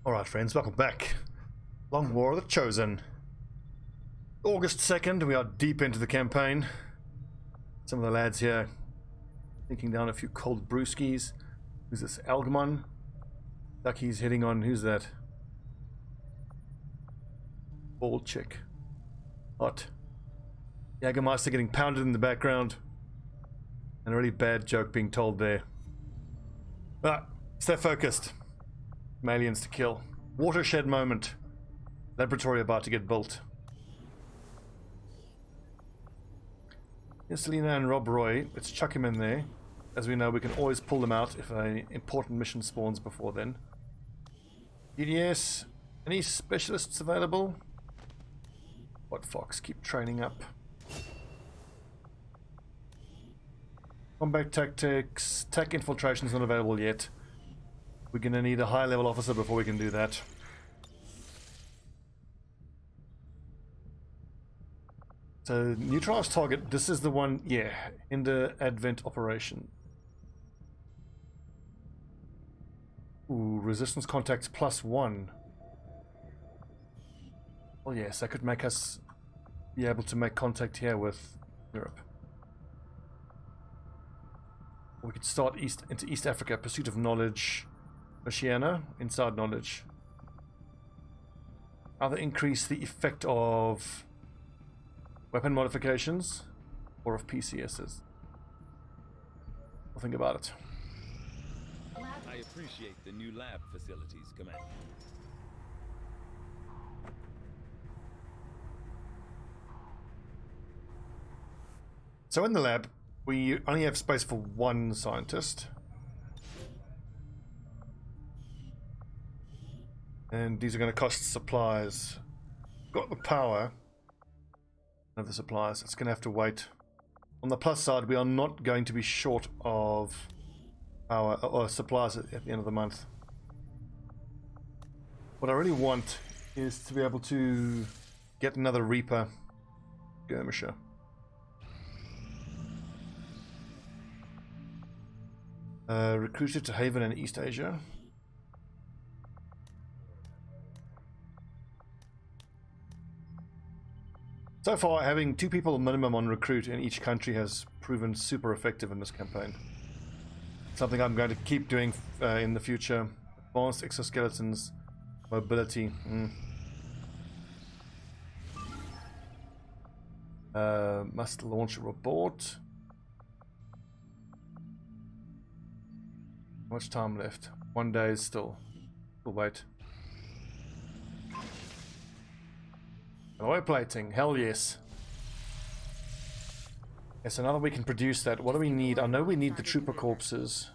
Alright friends, welcome back. Long War of the Chosen. August 2nd, we are deep into the campaign. Some of the lads here thinking down a few cold brewskis. Who's this? Algamon? Ducky's hitting on, who's that? Bald chick. Hot. Jägermeister getting pounded in the background. And a really bad joke being told there. Stay focused. Aliens to kill. Watershed moment. Laboratory about to get built. Here's Selena and Rob Roy. Let's chuck him in there. As we know, we can always pull them out if an important mission spawns before then. DDS. Any specialists available? What Fox? Keep training up. Combat tactics. Tech infiltration is not available yet. We're going to need a high level officer before we can do that. So, neutralize target. This is the one, yeah, in the Advent operation. Ooh, resistance contacts +1. Well, yes, that could make us be able to make contact here with Europe. We could start into East Africa, pursuit of knowledge. Oceania, inside knowledge. Either increase the effect of weapon modifications or of PCSs. I'll think about it. I appreciate the new lab facilities, Commander. So in the lab, we only have space for one scientist. And these are going to cost supplies. Got the power of the supplies. It's going to have to wait. On the plus side, we are not going to be short of power or supplies at the end of the month. What I really want is to be able to get another Reaper skirmisher. Recruited to Haven in East Asia. So far, having 2 people minimum on recruit in each country has proven super effective in this campaign. Something I'm going to keep doing in the future. Advanced exoskeletons, mobility. Must launch a report. How much time left? 1 day is still. We'll wait. Alloy plating, hell yes. Okay, so now that we can produce that, what do we need? I know we need the trooper corpses.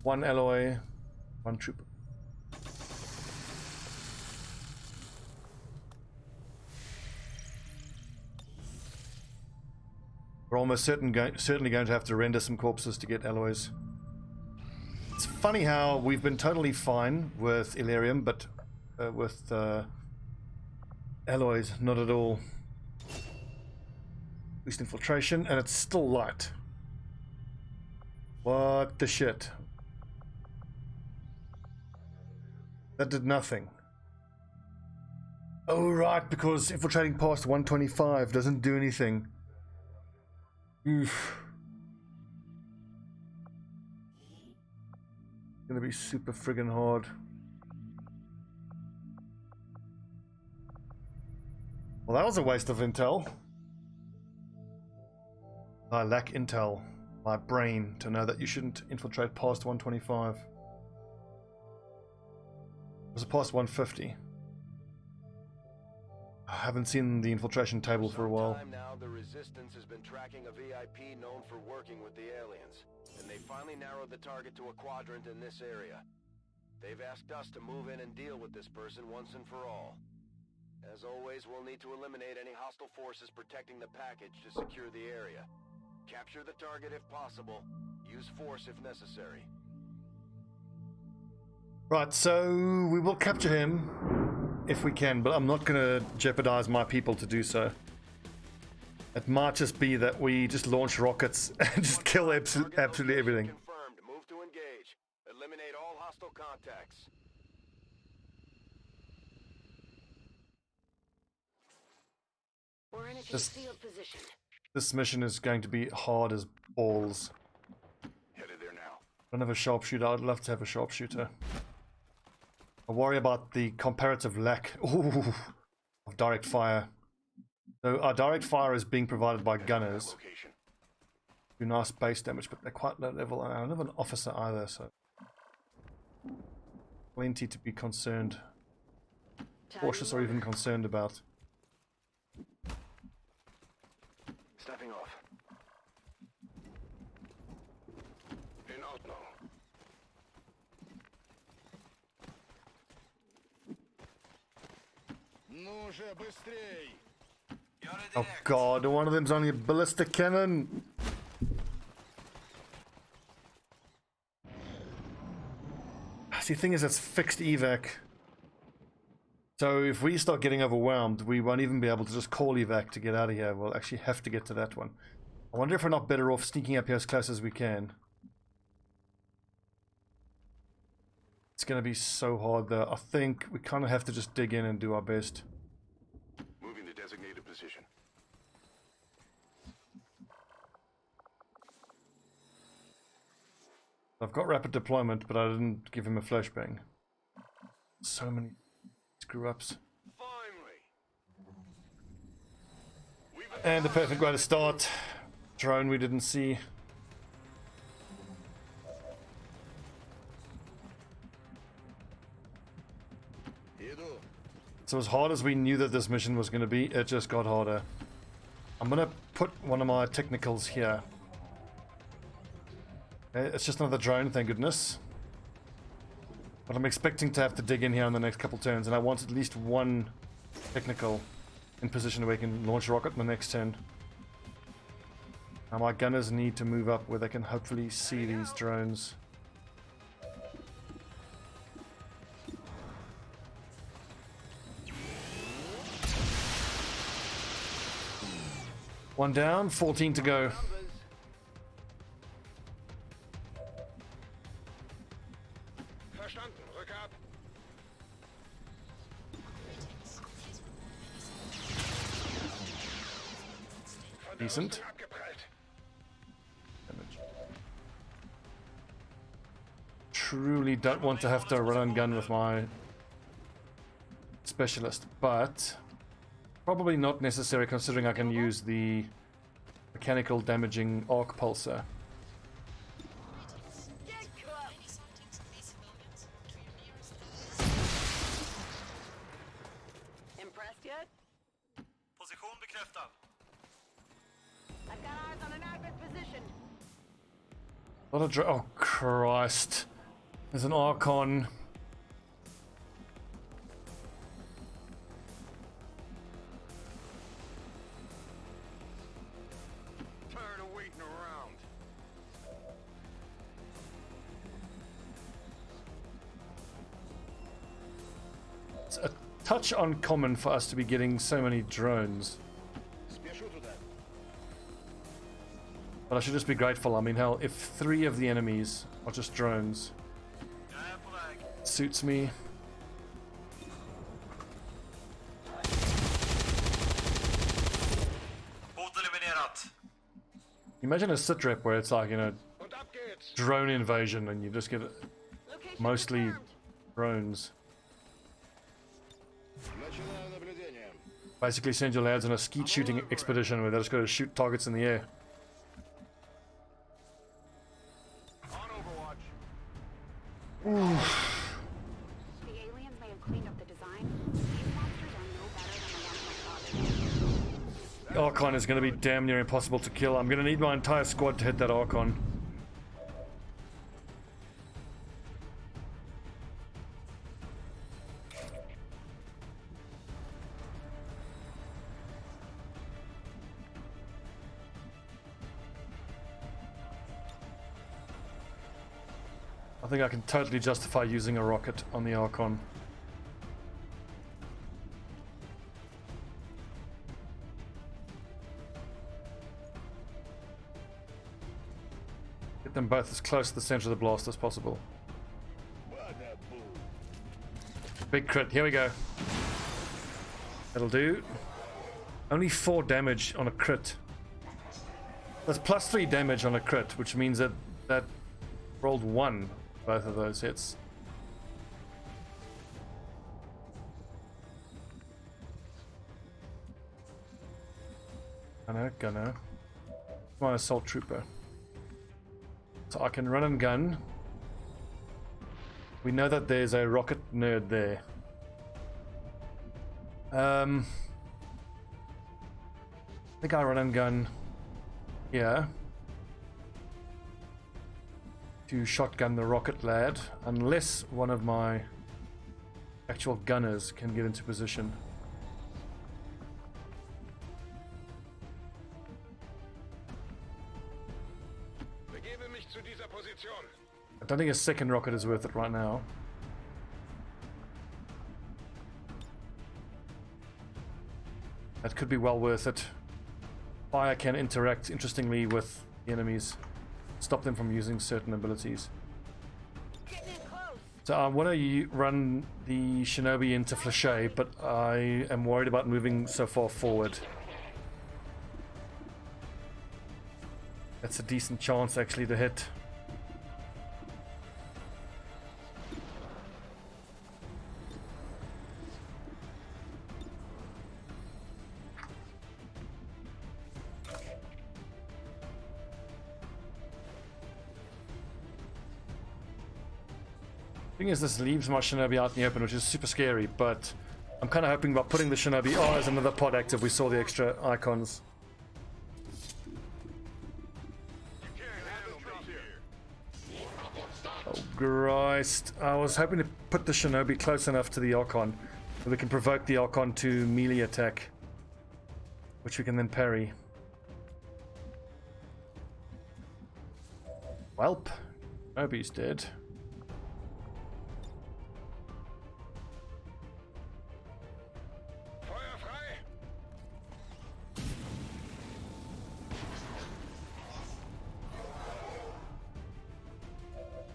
One alloy, one trooper. We're almost certainly going to have to render some corpses to get alloys. It's funny how we've been totally fine with Illyrium, but with alloys, not at all. Least infiltration, and it's still light. What the shit? That did nothing. Oh right, because infiltrating past 125 doesn't do anything. Oof. Gonna be super friggin' hard. Well, that was a waste of intel. I lack intel, my brain, to know that you shouldn't infiltrate past 125. Was it past 150? I haven't seen the infiltration table for a while. Now, the Resistance has been tracking a VIP known for working with the aliens, and they finally narrowed the target to a quadrant in this area. They've asked us to move in and deal with this person once and for all. As always, we'll need to eliminate any hostile forces protecting the package to secure the area. Capture the target if possible. Use force if necessary. Right, so we will capture him if we can, but I'm not going to jeopardize my people to do so. It might just be that we just launch rockets and just kill absolutely everything. Confirmed. Move to engage. Eliminate all hostile contacts. We're in a This- concealed position. This mission is going to be hard as balls. Headed there now. I don't have a sharpshooter. I'd love to have a sharpshooter. I worry about the comparative lack of direct fire. So our direct fire is being provided by gunners. Location. Do nice base damage, but they're quite low level. And I don't have an officer either, so plenty to be concerned, cautious, or even concerned about. Stepping off. In Ordnung. Ну же, быстрей! Oh god, one of them's only a ballistic cannon. See, the thing is, it's fixed evac. So if we start getting overwhelmed, we won't even be able to just call evac to get out of here. We'll actually have to get to that one. I wonder if we're not better off sneaking up here as close as we can. It's going to be so hard though. I think we kind of have to just dig in and do our best. Moving to designated position. I've got rapid deployment, but I didn't give him a flashbang. So many screw-ups. Finally. And the perfect way to start. Drone we didn't see. Иду. So as hard as we knew that this mission was going to be, it just got harder. I'm going to put one of my technicals here. It's just another drone, thank goodness. But I'm expecting to have to dig in here in the next couple turns, and I want at least one technical in position where we can launch a rocket in the next turn. Now my gunners need to move up where they can hopefully see these drones. One down, 14 to go. Verstanden. Rück ab. Decent. Abgeprellt. Damage. Truly don't want to have to run and gun with my specialist, but probably not necessary considering I can use the mechanical damaging arc pulsar. Impressed yet? Position bekräftad. I've got eyes on an advent position. What a oh Christ. There's an Archon. Tired of waiting around. It's a touch uncommon for us to be getting so many drones. Спешу туда. But I should just be grateful. I mean, hell, if 3 of the enemies are just drones, Jag är på väg. suits me. Hot eliminerat. Imagine a sit rep where it's like, you know, Und ab geht's. drone invasion and you just get Location mostly confirmed. drones. Начинаю наблюдение. Basically send your lads on a skeet shooting expedition where they just go to shoot targets in the air. On Overwatch. The aliens may have cleaned up the design. These monsters are no better than the ones my father. The Archon is going to be damn near impossible to kill. I'm going to need my entire squad to hit that Archon. I think I can totally justify using a rocket on the Archon. them both as close to the center of the blast as possible. Big crit, here we go. That'll do. Only 4 damage on a crit. That's plus 3 damage on a crit, which means that that rolled 1 both of those hits. Gunner. Come on, assault trooper. So I can run and gun. We know that there's a rocket nerd there. I think I run and gun here to shotgun the rocket lad, unless one of my actual gunners can get into position. Begebe mich zu dieser Position. I don't think a second rocket is worth it right now. That could be well worth it. Fire can interact interestingly with the enemies, stop them from using certain abilities. So I want to run the Shinobi into Flachet, but I am worried about moving so far forward. That's a decent chance actually to hit. Thing is, this leaves my Shinobi out in the open, which is super scary, but I'm kind of hoping by putting the Shinobi... Oh, there's another pod active. We saw the extra icons. Oh, Christ. I was hoping to put the Shinobi close enough to the Archon so we can provoke the Archon to melee attack, which we can then parry. Welp. Shinobi's dead.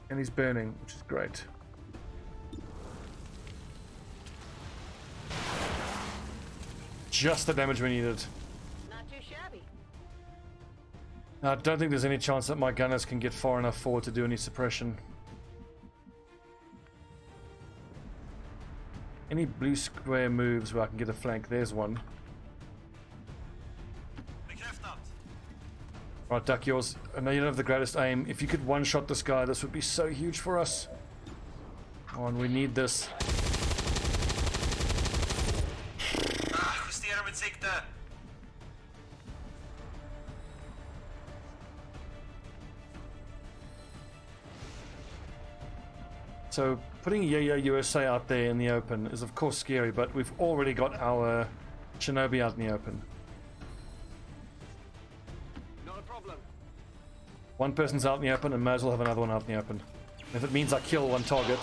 And he's burning, which is great. Just the damage we needed. Not too shabby. Now, I don't think there's any chance that my gunners can get far enough forward to do any suppression. Any blue square moves where I can get a flank? There's one. Bekräftat. Right, Duck, yours. I know you don't have the greatest aim. If you could one-shot this guy, this would be so huge for us. Come on, we need this. Justera mitt sikte. So, putting Yo-Yo USA out there in the open is of course scary, but we've already got our Shinobi out in the open. One person's out in the open and may as well have another one out in the open. If it means I kill one target,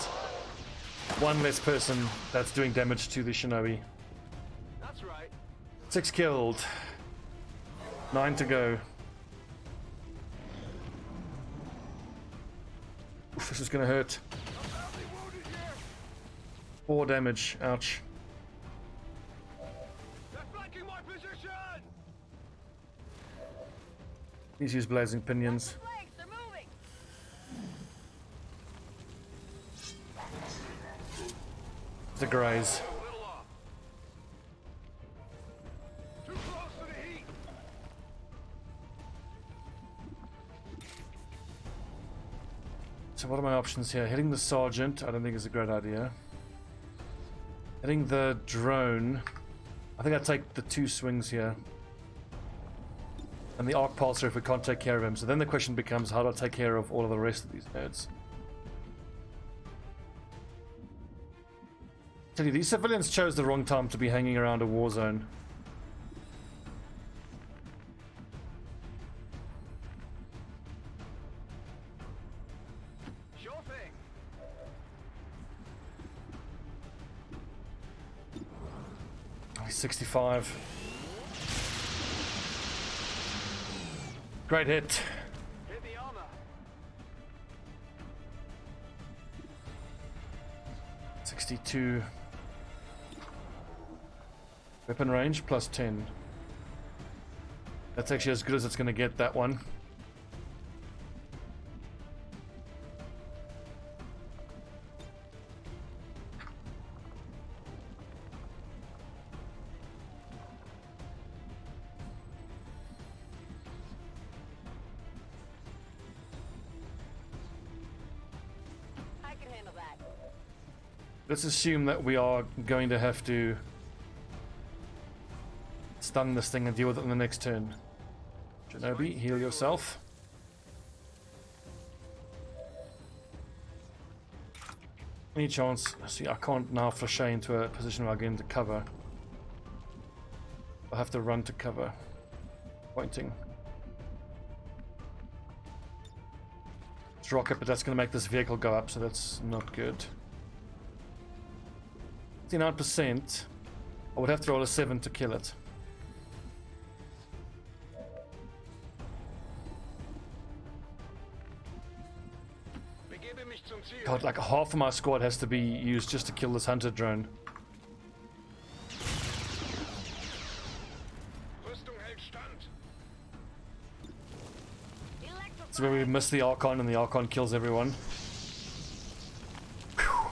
one less person that's doing damage to the Shinobi. That's right. 6 killed. 9 to go. Oof, this is gonna hurt. 4 damage. Ouch. They're flanking my position. Please use blazing pinions. Flanks, they're moving. The graze. A little off. Too close to the heat. So what are my options here? Hitting the sergeant, I don't think is a great idea. Hitting the drone. I think I'd take the 2 swings here. And the arc pulsar if we can't take care of him. So then the question becomes, how do I take care of all of the rest of these nerds? Tell you, these civilians chose the wrong time to be hanging around a war zone. Sure thing. 65. Great hit. Hit the armor. 62. Weapon range plus 10. That's actually as good as it's going to get, that one. I can handle that. Let's assume that we are going to have to stun this thing and deal with it in the next turn. Shinobi, heal yourself. Any chance? See, I can't now flash into a position where I get into cover. I'll have to run to cover. Pointing. It's rocket, but that's going to make this vehicle go up, so that's not good. 59%. I would have to roll a 7 to kill it. Begebe mich zum Ziel. God, like half of my squad has to be used just to kill this hunter drone. Rüstung hält stand. It's where we miss the Archon and the Archon kills everyone. Whew.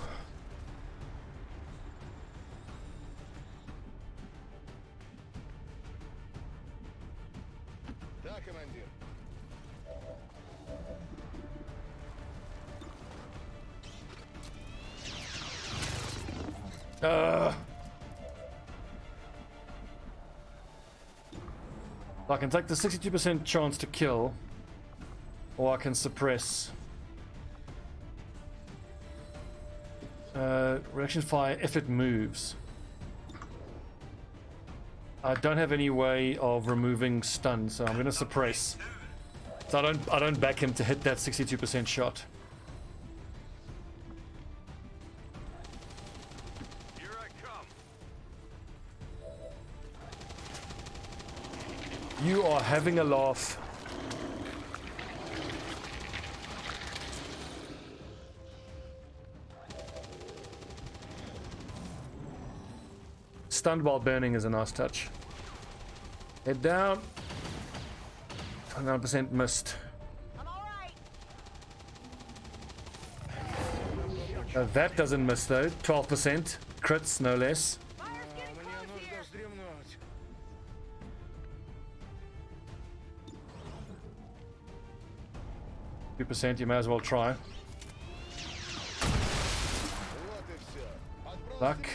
Da, Kommandier. I can take the 62% chance to kill, or I can suppress. Reaction fire if it moves. I don't have any way of removing stun, so I'm going to suppress. So I don't back him to hit that 62% shot. Here I come. You are having a laugh. Stunned while burning is a nice touch. Head down. 29% missed. I'm all right. That doesn't miss though. 12%. Crits, no less. Fire's getting close here. 2%, you may as well try. Luck.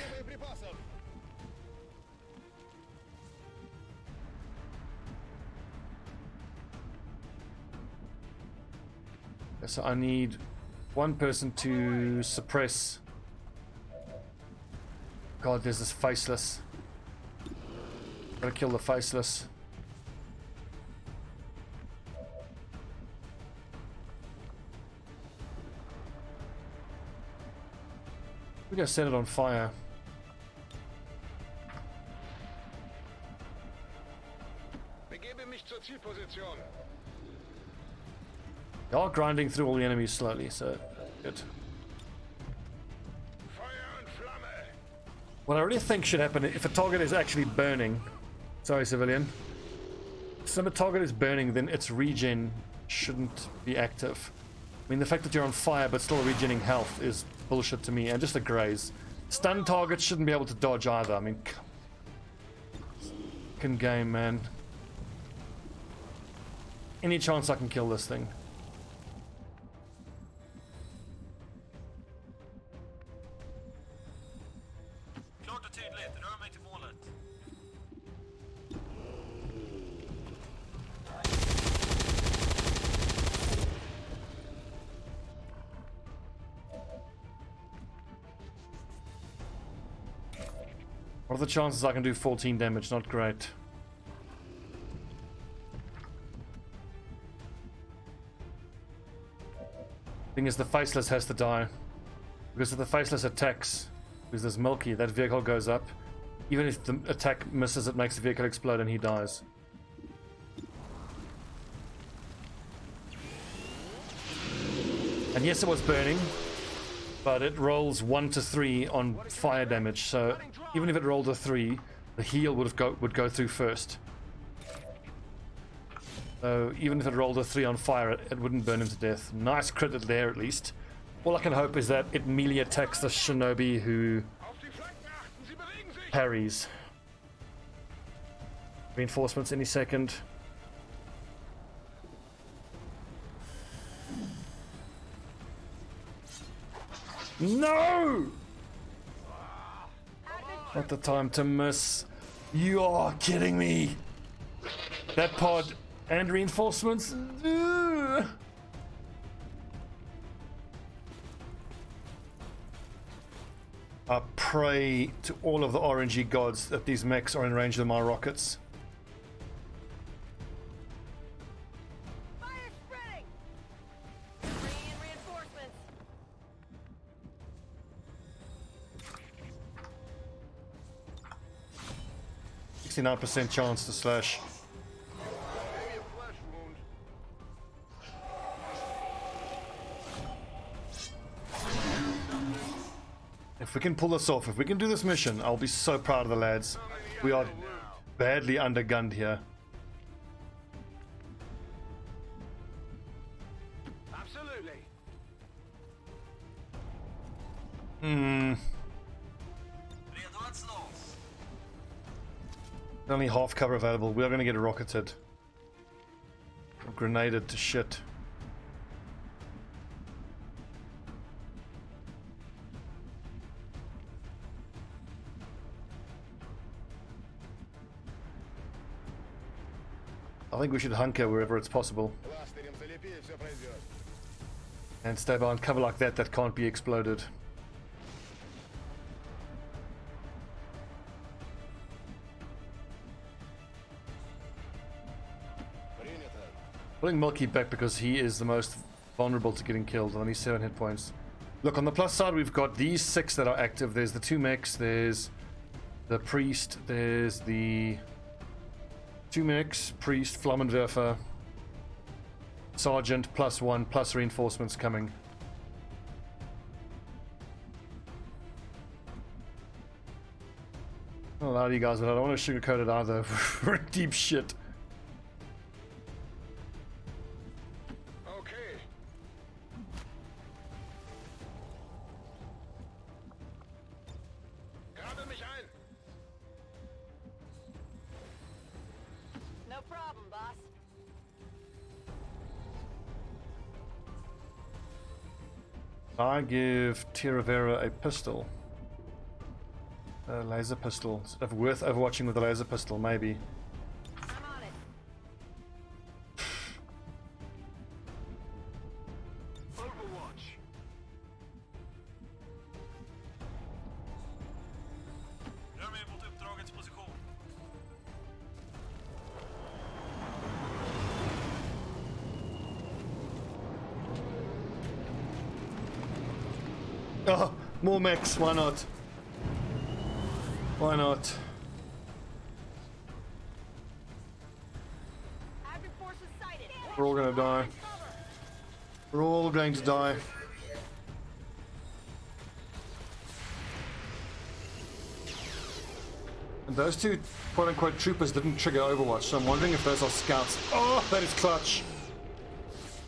So I need one person to suppress. God, there's this faceless. Gotta kill the faceless. We gotta set it on fire. Begebe mich zur Zielposition. They are grinding through all the enemies slowly, so good. Feuer und Flamme. What I really think should happen if a target is actually burning. Sorry, civilian. If a target is burning, then its regen shouldn't be active. I mean, the fact that you're on fire but still regening health is bullshit to me, and just a graze. Stun targets shouldn't be able to dodge either. I mean, fucking game, man. Any chance I can kill this thing? Klart och tydligt, rör mig till målet. What are the chances I can do 14 damage? Not great. Thing is, the faceless has to die. Because if the faceless attacks, because there's Milky, that vehicle goes up. Even if the attack misses, it makes the vehicle explode and he dies. And yes, it was burning. but it rolls 1 to 3 on fire damage. So even if it rolled a 3, the heal would go through first. So even if it rolled a 3 on fire, it wouldn't burn him to death. Nice crit there at least. All I can hope is that it melee attacks the shinobi who parries. Reinforcements any second. No! Not the time to miss. You are kidding me. That pod and reinforcements. Ugh. I pray to all of the RNG gods that these mechs are in range of my rockets. Fire spreading! Bringing in reinforcements. 69% chance to slash. Maybe a flesh wound. If we can pull this off, if we can do this mission, I'll be so proud of the lads. We are badly undergunned here. Absolutely. Redo att slåss. Only half cover available. We are going to get rocketed. Or grenaded to shit. I think we should hunker wherever it's possible. Пластырем залепи, и все пройдет. And stay behind cover like that can't be exploded. Принято. Pulling Milky back because he is the most vulnerable to getting killed. Only 7 hit points. Look, on the plus side, we've got these 6 that are active. There's the 2 mechs, there's the priest, there's the 2 mechs, priest, Flammenwerfer, sergeant, +1, plus reinforcements coming. I'll allow you guys, but I don't want to sugarcoat it either. We're in deep shit. Okay. Grabe mich ein. No problem, boss. I give Tiravera a pistol. A laser pistol. Sort of worth overwatching with a laser pistol, maybe. I'm on it. Overwatch. Rör mig mot uppdragets position. Oh, more mechs, why not? Why not? Active forces sighted. We're all gonna die. We're all going to die. And those 2 quote-unquote troopers didn't trigger Overwatch, so I'm wondering if those are scouts. Oh, that is clutch!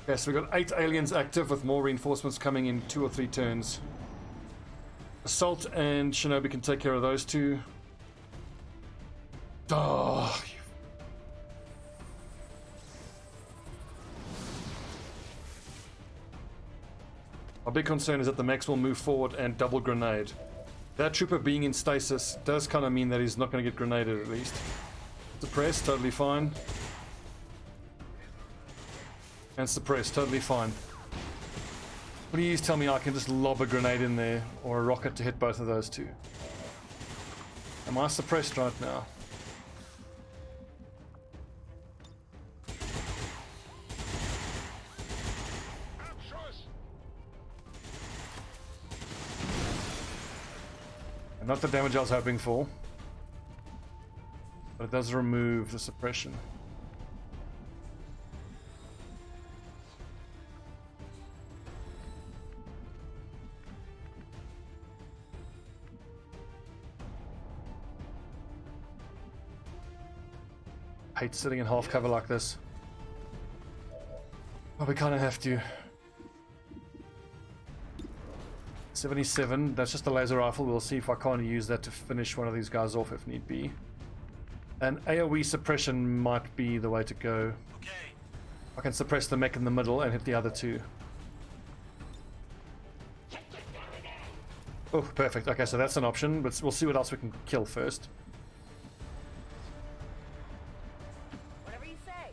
Okay, so we've got 8 aliens active with more reinforcements coming in 2 or 3 turns. Assault and Shinobi can take care of those 2. Oh, our big concern is that the mechs will move forward and double grenade. That trooper being in stasis does kind of mean that he's not going to get grenaded at least. Suppress, totally fine. And suppress, totally fine. Please tell me I can just lob a grenade in there or a rocket to hit both of those 2. Am I suppressed right now? Abschuss. Not the damage I was hoping for. But it does remove the suppression. Hate sitting in half cover like this. But we kind of have to. 77, that's just a laser rifle. We'll see if I can't use that to finish one of these guys off if need be. And AoE suppression might be the way to go. Okay. I can suppress the mech in the middle and hit the other two. Oh, perfect. Okay, so that's an option, but we'll see what else we can kill first. Whatever you say.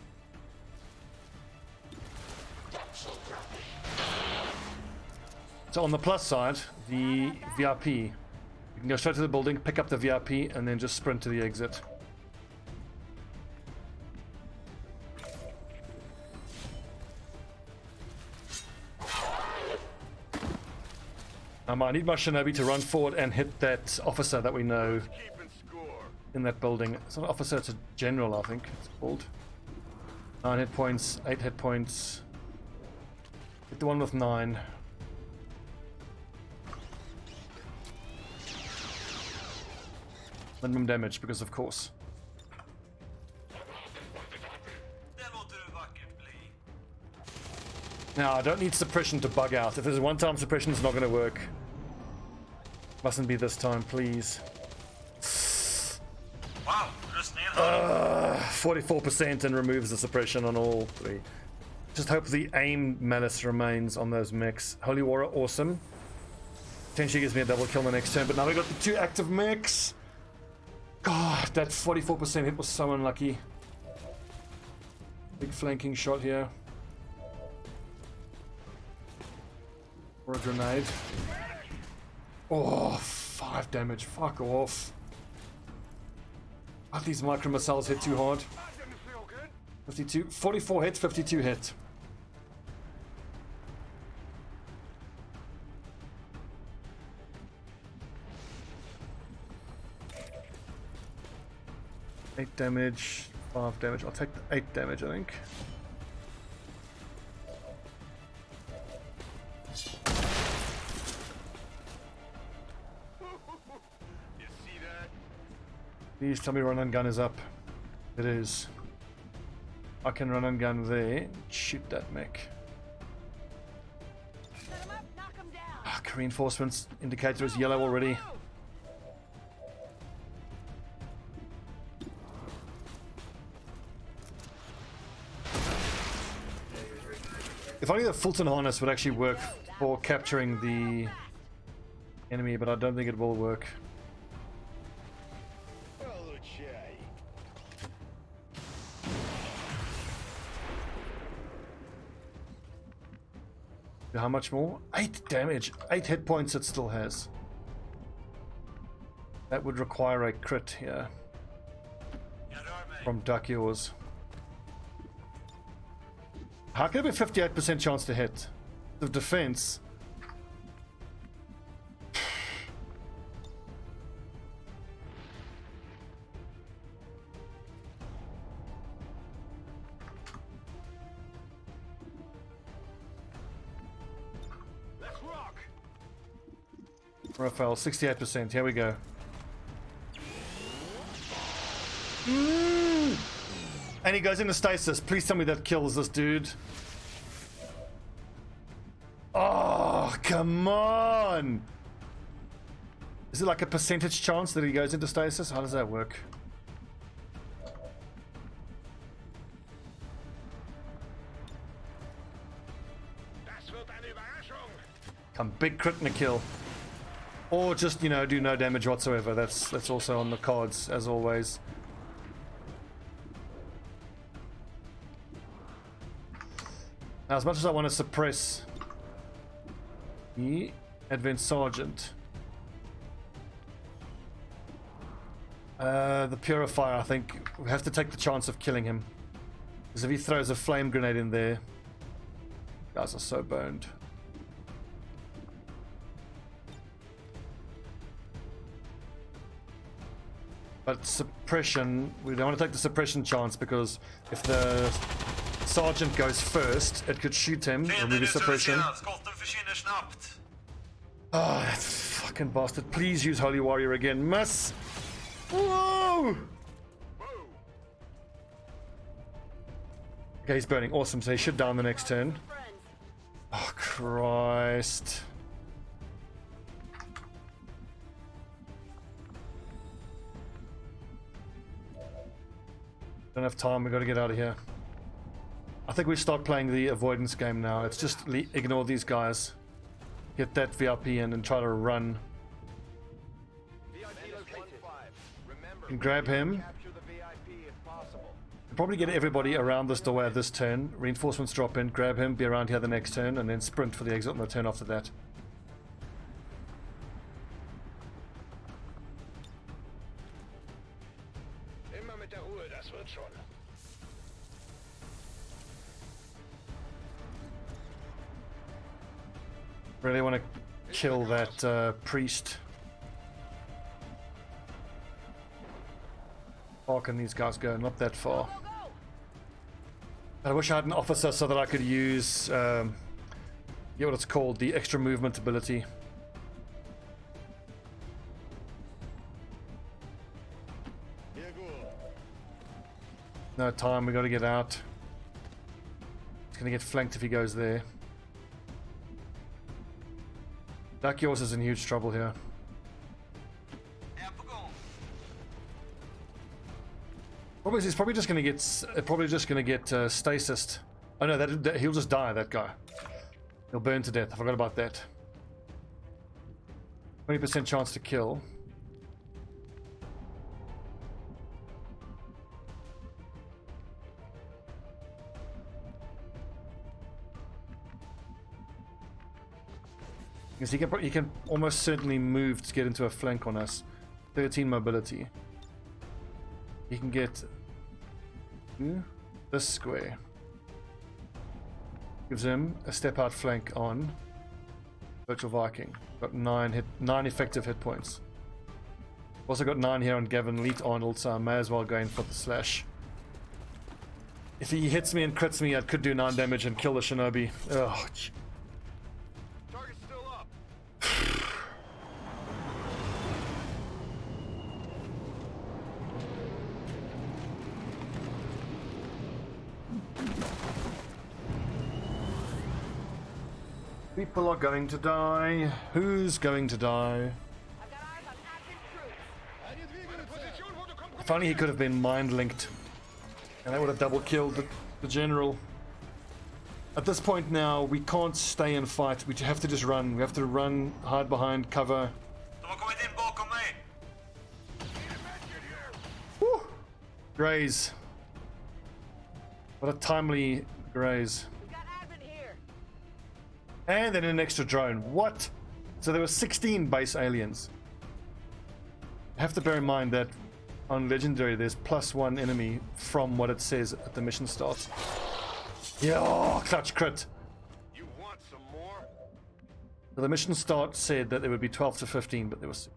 So on the plus side, the VIP. You can go straight to the building, pick up the VIP, and then just sprint to the exit. I need my shinobi to run forward and hit that officer that we know Keeping score. in that building. It's not an officer, it's a general, I think it's called. 9 hit points, 8 hit points. Hit the one with 9. Minimum damage, because of course. Det låter du vackert bli. Now, I don't need suppression to bug out. If there's one time suppression, it's not going to work. Mustn't be this time, please. Wow, röst ner. 44% and removes the suppression on all 3. Just hope the aim malice remains on those mechs. Holy Warrior, awesome. Potentially gives me a double kill the next turn, but now we've got the 2 active mechs. God, that 44% hit was so unlucky. Big flanking shot here. Or a grenade. Oh, 5 damage. Fuck off. These micro missiles hit too hard. That didn't feel good. 52. 44 hit, 52 hit. Eight damage, 5 damage. I'll take the 8 damage, I think. You see that? Please tell me run and gun is up. It is. I can run and gun there. Shoot that mech. Set him up, knock him down. Reinforcements indicator is yellow already. If only the Fulton harness would actually work for capturing the enemy, but I don't think it will work. How much more? 8 damage. 8 hit points it still has. That would require a crit here. From Duck Yours. How can it be 58% chance to hit? The defense. Let's rock. Raphael, 68%. Here we go. And he goes into stasis. Please tell me that kills this dude. Oh, come on. Is it like a percentage chance that he goes into stasis? How does that work? Das wird eine Überraschung. Come big crit and a kill. Or just, you know, do no damage whatsoever. That's also on the cards, as always. Now, as much as I want to suppress the Advanced Sergeant, the Purifier, I think we have to take the chance of killing him. Because if he throws a flame grenade in there, guys are so boned. But suppression, we don't want to take the suppression chance, because if the Sergeant goes first, it could shoot him, remove his suppression. Skotten försvinner snabbt. Oh, that fucking bastard. Please use Holy Warrior again. Miss! Whoa! Whoa. Okay, he's burning. Awesome. So he should die on the next turn. Friends. Oh, Christ. Don't have time. We got to get out of here. I think we start playing the avoidance game now. It's just ignore these guys. Get that VIP in and try to run. And grab him. Capture the VIP if possible. Probably get everybody around this doorway at this turn. Reinforcements drop in, grab him, be around here the next turn, and then sprint for the exit on the turn after that. Immer mit der Ruhe, das wird schon. Really want to kill that priest. Far can these guys go? Not that far. I wish I had an officer so that I could use, yeah, what it's called, the extra movement ability. No time, we got to get out. He's going to get flanked if he goes there. Duck Yours is in huge trouble here. He's probably just going to get stasis. Oh no, that he'll just die. That guy, he'll burn to death. I forgot about that. 20% chance to kill. Because he can almost certainly move to get into a flank on us. 13 mobility. He can get this square. Gives him a step out flank on Virtual Viking. Got 9 effective hit points. Also got 9 here on Gavin Leet Arnold, so I may as well go in for the slash. If he hits me and crits me, I could do 9 damage and kill the shinobi. Ugh. Target's still up. People are going to die. Who's going to die? I've got eyes on active troops. Position, wo du kommst. If only he could have been mind linked, and that would have double killed the general. At this point now, we can't stay and fight. We have to just run. We have to run, hide behind cover. De har kommit in bakom mig. Woo! Graze. What a timely graze. We've got admin here. And then an extra drone. What? So there were 16 base aliens. You have to bear in mind that on Legendary there's +1 enemy from what it says at the mission start. Yeah, oh, clutch crit. You want some more? So the mission start said that there would be 12 to 15, but there was...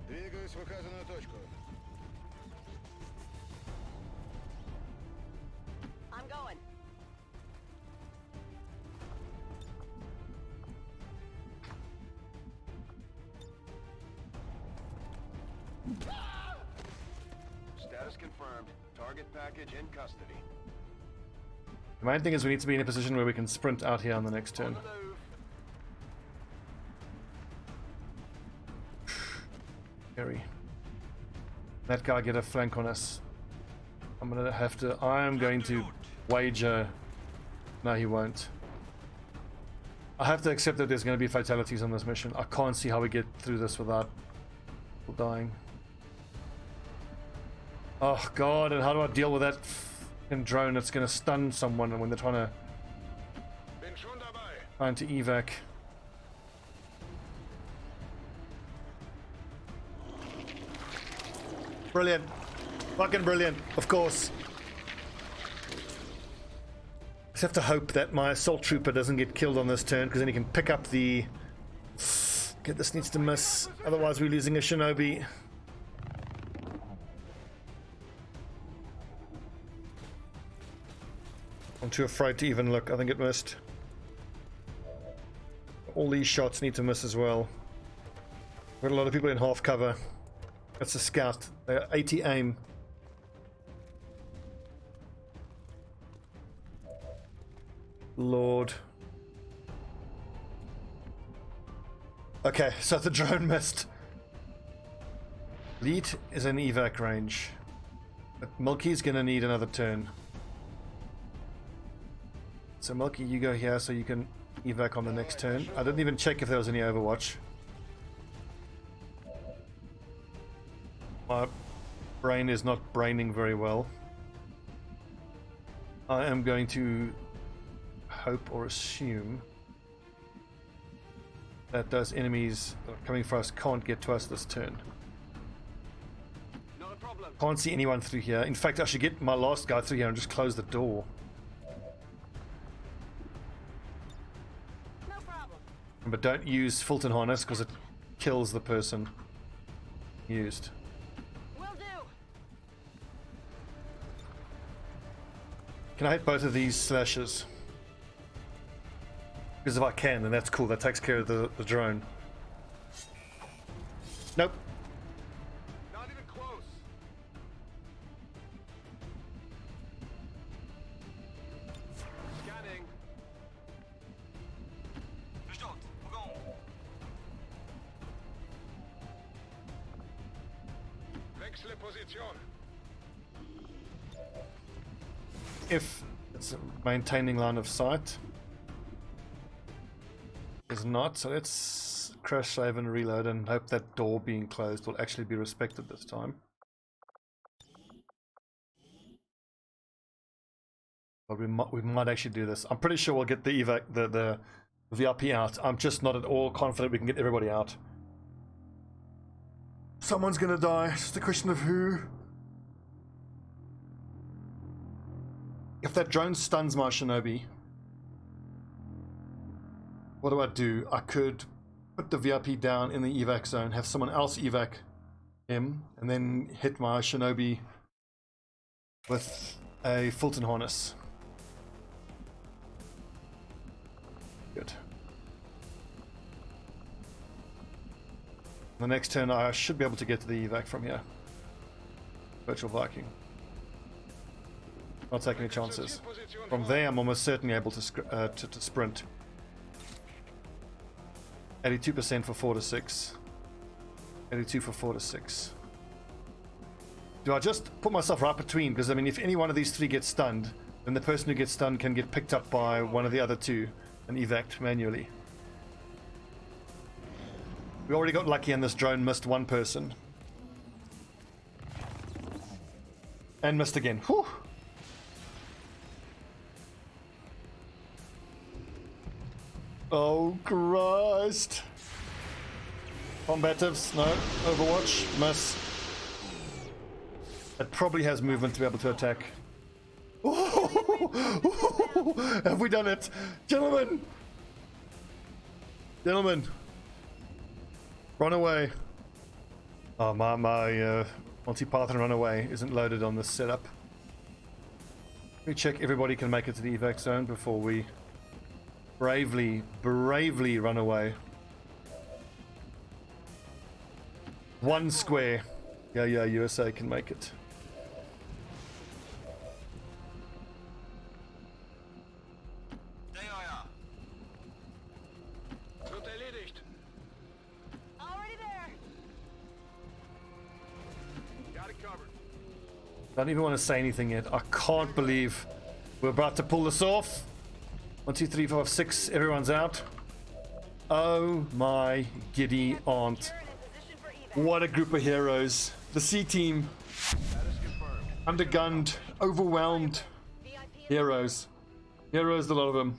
Двигаюсь в указанную точку. I'm going. Status confirmed. Target package in custody. The main thing is we need to be in a position where we can sprint out here on the next turn. On the move. Scary. That guy get a flank on us. I'm going to wager... No, he won't. I have to accept that there's going to be fatalities on this mission. I can't see how we get through this without people dying. Oh god, and how do I deal with that f***ing drone that's going to stun someone when they're trying to evac? Brilliant. Fucking brilliant, of course. Just have to hope that my assault trooper doesn't get killed on this turn, because then he can pick up the... Okay, this needs to miss, otherwise we're losing a shinobi. I'm too afraid to even look. I think it missed. all these shots need to miss as well. Got a lot of people in half cover. That's a scout. They're 80 aim. Lord. Okay, so the drone missed. Lead is in evac range. But Milky's gonna need another turn. So Milky, you go here so you can evac on the next turn. I didn't even check if there was any overwatch. My brain is not braining very well. I am going to hope or assume that those enemies that are coming for us can't get to us this turn. Not a problem. Can't see anyone through here. In fact, I should get my last guy through here and just close the door. No problem. But don't use Fulton Harness because it kills the person used. Will do. Can I hit both of these slashes? Because if I can, then that's cool. That takes care of the drone. Nope. Not even close. Scanning. Verstanden. Begon. Wechsle Position. If it's a maintaining line of sight. Is not, so let's crash save and reload and hope that door being closed will actually be respected this time. But we might actually do this. I'm pretty sure we'll get the evac, the VIP out. I'm just not at all confident we can get everybody out. Someone's gonna die. It's just a question of who. If that drone stuns my shinobi, what do? I could put the VIP down in the evac zone, have someone else evac him, and then hit my shinobi with a Fulton Harness. Good. The next turn I should be able to get to the evac from here. Virtual Viking. Not taking any chances. From there I'm almost certainly able to sprint. 82% for 4 to 6. 82 for 4 to 6. Do I just put myself right between? Because I mean, if any one of these three gets stunned, then the person who gets stunned can get picked up by one of the other two and evac manually. We already got lucky and this drone missed one person. And missed again. Whew. Oh Christ. Combatives, no. Overwatch, miss. It probably has movement to be able to attack. Have we done it? Gentlemen! Gentlemen! Run away. Oh, my multi-path and run away isn't loaded on this setup. Let me check everybody can make it to the evac zone before we bravely run away. One square. Yeah, USA can make it. There I are. Wird erledigt. Already there. Got it covered. Don't even want to say anything yet. I can't believe we're about to pull this off. 1, 2, 3, 4, 5, 6. Everyone's out. Oh my giddy aunt. You're in position for evac. What a group of heroes. The C team. Status confirmed. Undergunned, overwhelmed VIP heroes. Heroes, a lot of them.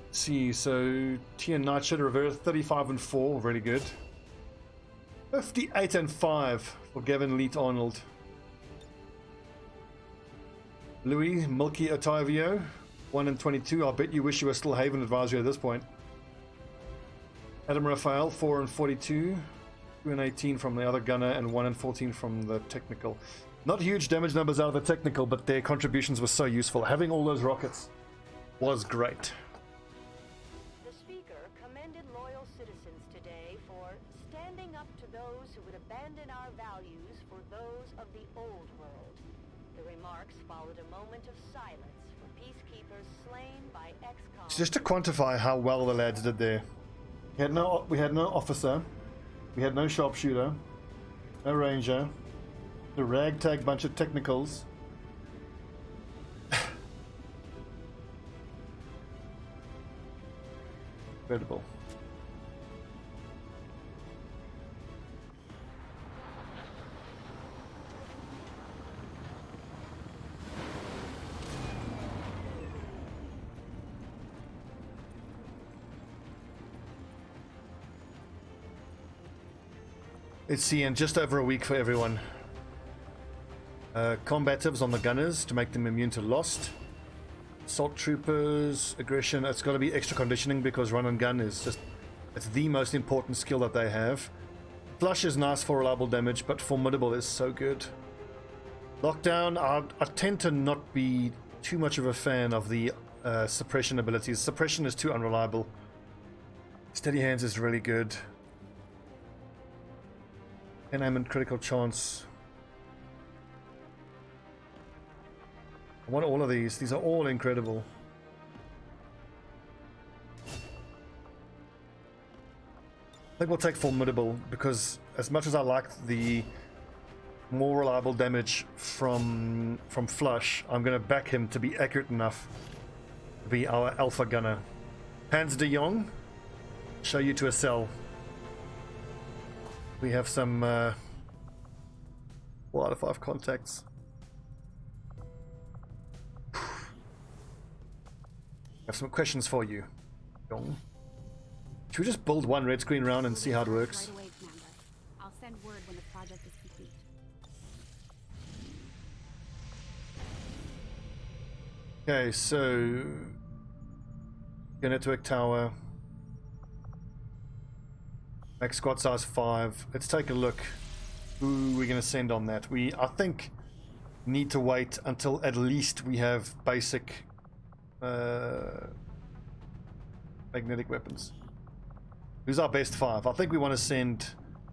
Let's see, so T and Night Shadow Rivera 35 and 4, really good. 58 and 5 for Gavin Leet Arnold. Louis Milky Otavio 1 and 22. I bet you wish you were still Haven Advisory at this point. Adam Raphael 4 and 42. 2 and 18 from the other gunner and 1 and 14 from the technical. Not huge damage numbers out of the technical, but their contributions were so useful. Having all those rockets was great. The loyal citizens today for standing up to those who would abandon our values for those of the old world. The remarks followed a moment of silence for peacekeepers slain by XCOM. Just to quantify how well the lads did there. We had no officer. We had no sharpshooter. No ranger. A ragtag bunch of technicals. Incredible. Let's see, in just over a week for everyone. Combatives on the gunners to make them immune to lost. Assault troopers, aggression. It's got to be extra conditioning because run and gun is just, it's the most important skill that they have. Flush is nice for reliable damage, but formidable is so good. Lockdown, I tend to not be too much of a fan of the suppression abilities. Suppression is too unreliable. Steady hands is really good. And aim and critical chance. I want all of these. These are all incredible. I think we'll take formidable because as much as I like the more reliable damage from Flush, I'm going to back him to be accurate enough to be our alpha gunner. Hans de Jong, show you to a cell. We have some 4 out of 5 contacts. I have some questions for you, Jong. Should we just build one red screen round and see how it works? Right away, Commander. I'll send word when the project is complete. Okay, so your network tower. Max squad size 5. Let's take a look. Who we're going to send on that? We, I think, need to wait until at least we have basic magnetic weapons. Who's our best 5? I think we want to send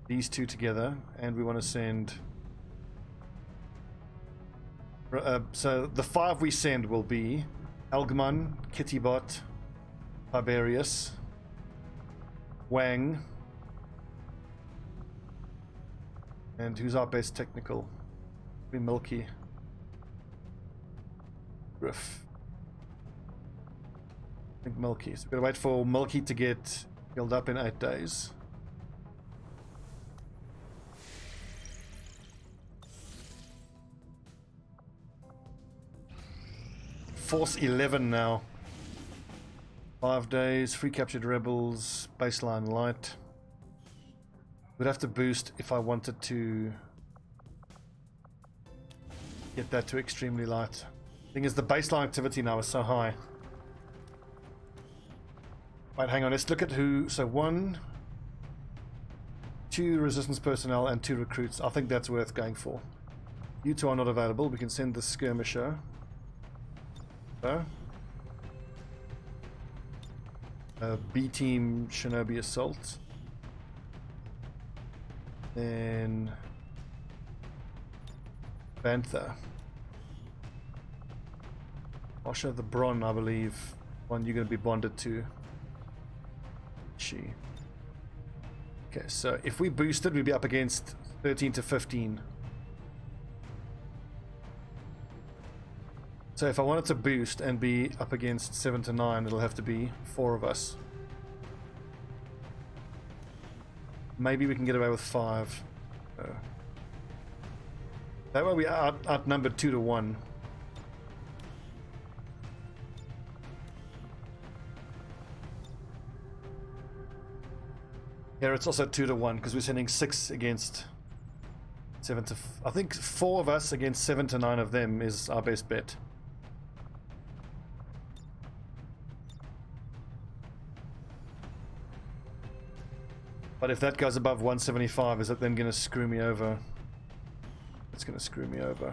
these 2 together, and we want to send. So the 5 we send will be Elgman, Kittybot, Tiberius, Wang. And who's our best technical? Be Milky. Griff. I think Milky. So we're gonna wait for Milky to get healed up in 8 days. Force 11 now. 5 days. Free captured rebels. Baseline light. Would have to boost if I wanted to get that to extremely light. Thing is, the baseline activity now is so high. Right, hang on, let's look at who. So 1, 2 resistance personnel and 2 recruits. I think that's worth going for. You 2 are not available. We can send the skirmisher. B team Shinobi assault. Then Bantha. Osha the Bron, I believe. One you're going to be bonded to. She. Okay, so if we boosted, we'd be up against 13 to 15. So if I wanted to boost and be up against 7 to 9, it'll have to be 4 of us. Maybe we can get away with 5. That way we are outnumbered 2 to 1. Here it's also 2 to 1 because we're sending 6 against 7 to... I think 4 of us against 7 to 9 of them is our best bet. But if that goes above 175, is it then going to screw me over? It's going to screw me over.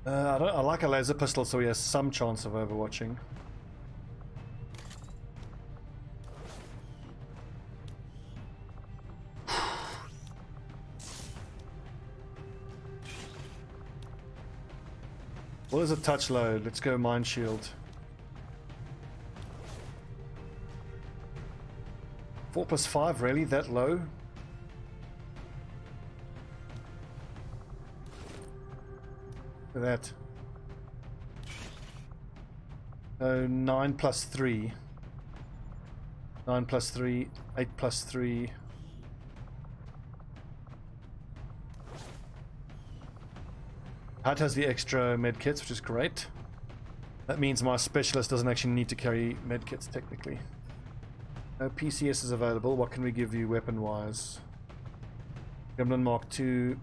I like a laser pistol, so he has some chance of overwatching. What is a touch load? Let's go mind shield. 4+5, really? That low? Look at that. Oh, 9+3. 9+3, 8+3. Hut has the extra medkits, which is great. That means my specialist doesn't actually need to carry medkits technically. No PCS is available. What can we give you weapon-wise? Gremlin Mark II,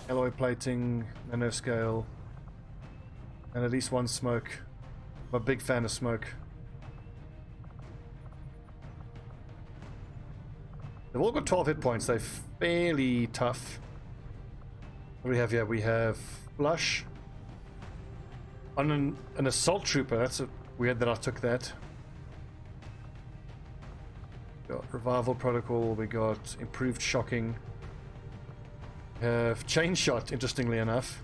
alloy plating, nanoscale, and at least one smoke. I'm a big fan of smoke. They've all got 12 hit points. They're fairly tough. What do we have here? We have Flush. On an assault trooper. That's weird that I took that. Got revival protocol. We got improved shocking. We have chain shot, interestingly enough.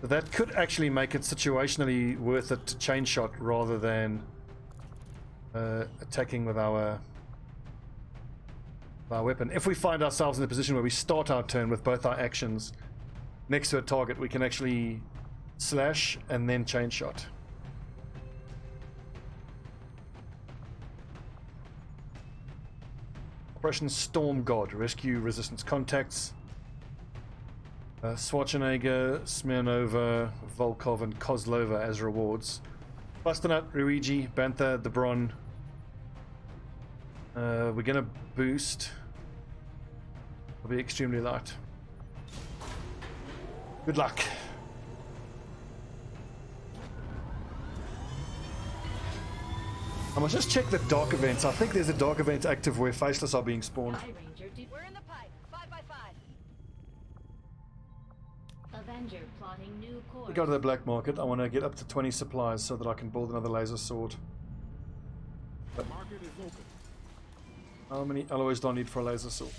So that could actually make it situationally worth it to chain shot rather than attacking with our weapon. If we find ourselves in the position where we start our turn with both our actions next to a target, we can actually slash and then chain shot. Operation Storm God, rescue resistance contacts. Schwarzenegger, Smirnova, Volkov, and Kozlova as rewards. Bustanut, Luigi, Bantha, the Bron. We're gonna boost. It'll be extremely light. Good luck. I must just check the dark events. I think there's a dark event active where faceless are being spawned. We're in the pipe. 5x5. Avenger plotting new course. We go to the black market. I want to get up to 20 supplies so that I can build another laser sword. The market is open. How many alloys do I need for a laser sword?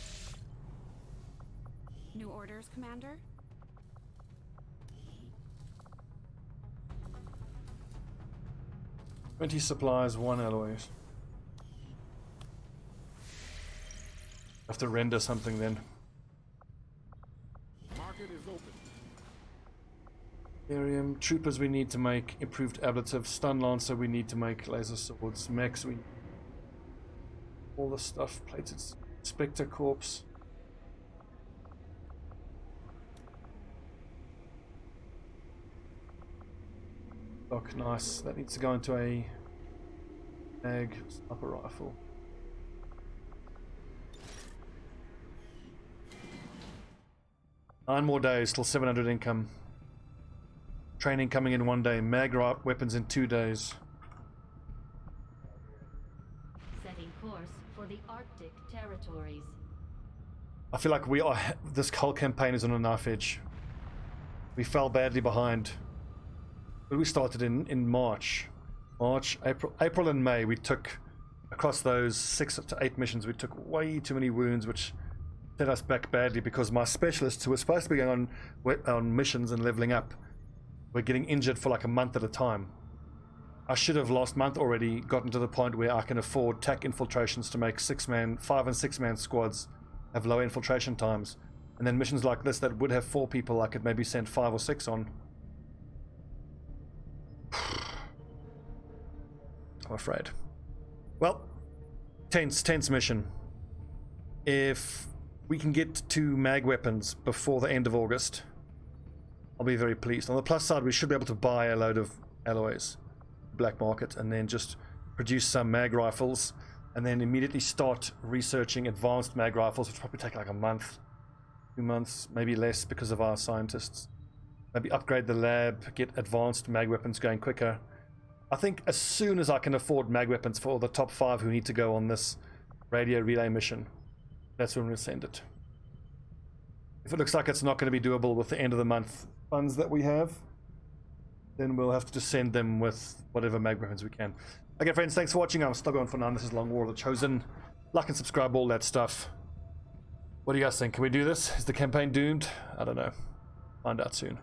New orders, Commander? Twenty supplies, 1 alloy. Have to render something then. Market is open. Barium troopers we need to make improved ablative. Stun lancer we need to make laser swords. Mechs we all the stuff. Plated Spectre corpse. Look, nice. That needs to go into a mag sniper rifle. Nine more days till 700 income. Training coming in 1 day. Mag weapons in 2 days. Setting course for the Arctic territories. I feel like this whole campaign is on a knife edge. We fell badly behind. But we started in March, April and May. We took, across those 6 to 8 missions, we took way too many wounds, which set us back badly because my specialists, who were supposed to be going on missions and leveling up, were getting injured for like a month at a time. I should have last month already gotten to the point where I can afford TAC infiltrations to make 5 and 6-man squads have low infiltration times, and then missions like this that would have 4 people, I could maybe send 5 or 6 on. I'm afraid. Well, tense mission. If we can get to mag weapons before the end of August, I'll be very pleased. On the plus side, we should be able to buy a load of alloys, black market, and then just produce some mag rifles, and then immediately start researching advanced mag rifles, which probably take like a month, 2 months, maybe less because of our scientists. Maybe upgrade the lab, get advanced mag weapons going quicker. I think as soon as I can afford mag weapons for the top 5 who need to go on this radio relay mission, that's when we'll send it. If it looks like it's not going to be doable with the end of the month funds that we have, then we'll have to just send them with whatever mag weapons we can. Okay, friends, thanks for watching. I'm Stobbie on for now. This is Long War of the Chosen. Like and subscribe, all that stuff. What do you guys think? Can we do this? Is the campaign doomed? I don't know. Find out soon.